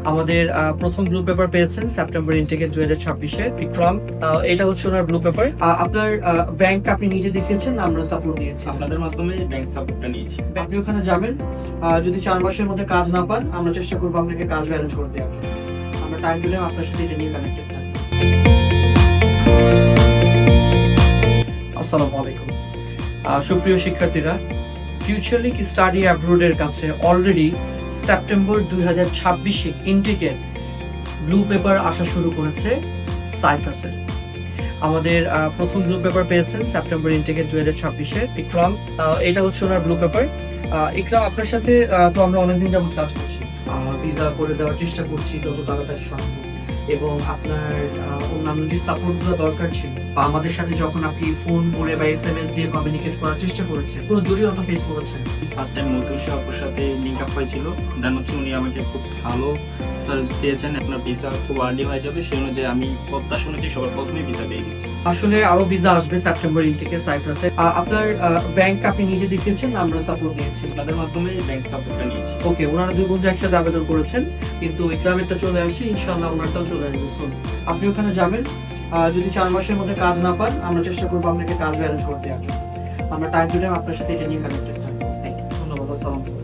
আমাদের প্রথম blue paper পেয়েছেন সেপ্টেম্বর ইনটেকে 2026-এ বিক্রম। এটা হচ্ছে ওনার ব্লু পেপার। আপনার ব্যাংক আপনি নিজে দেখিয়েছেন না আমরা সাপোর্ট দিয়েছি? আপনাদের মাধ্যমে ব্যাংক সাপোর্টটা নিয়েছি। আপনি ওখানে যাবেন, যদি 4 মাসের মধ্যে কাজ না পান আমরা চেষ্টা করবো আপনাকে কাজ অ্যারেঞ্জ করে দেওয়ার জন্য। আমরা টাইম টু টাইম আপনার সাথে এটা নিয়ে কানেক্টেড থাকবো। আসসালামু আলাইকুম। সুপ্রিয় শিক্ষার্থীরা, ফিউচারলিক স্টাডি অ্যাব্রোডের কাছে অলরেডি সেপ্টেম্বর 2026-এ ইনটেকের ব্লু পেপার আসা শুরু করেছে সাইপ্রাসের। আমাদের প্রথম ব্লু পেপার পেয়েছেন সেপ্টেম্বর ইনটেকের 2026-এ বিক্রম। এটা হচ্ছে ওনার ব্লু পেপার। ইকরাম, আপনার সাথে তো আমরা অনেকদিন যাবত কাজ করছি, ভিসা করে দেওয়ার চেষ্টা করছি যত তাড়াতাড়ি সম্ভব, এবং আপনার অন্যান্য যে সাপোর্টগুলো দরকার ছিল বা আমাদের সাথে যখন আপনি ফোন করে বা SMS দিয়ে কমিউনিকেট করার চেষ্টা করেছেন, কোনো জটিলতা ফেস করেছেন? ফার্স্ট টাইম মধুষী আপুর সাথে লিঙ্ক আপ হয়েছিল, দেন হচ্ছে উনি আমাকে খুব ভালো সার্ভিস দিয়েছেন। আপনার ভিসা খুব আর্লি হয়ে যাবে, সেই অনুযায়ী আমি প্রত্যাশা অনুযায়ী সবার প্রথমেই ভিসা পেয়ে গেছি। আসলে আরো ভিসা আসবে সেপ্টেম্বর ইনটেকে সাইপ্রাসে। আপনার ব্যাংক আপনি নিজে দেখিয়েছেন না আমরা সাপোর্ট দিয়েছি? আপনাদের মাধ্যমে ব্যাংক সাপোর্টটা নিয়েছি। ওকে, ওনারা দুই বন্ধু একসাথে আবেদন করেছেন, কিন্তু ইকরামেরটা চলে আসে, ইনশাআল্লাহ ওনারটাও চলে আসবে সুন। আপনি ওখানে যাবেন, যদি 4 মাসের মধ্যে কাজ না পান আমরা চেষ্টা করবো আপনাকে কাজ অ্যারেঞ্জ করে দেওয়ার জন্য। আমরা টাইম টু টাইম আপনার সাথে এটা নিয়ে কানেক্টেড থাকবো। ধন্যবাদ। আসসালাম।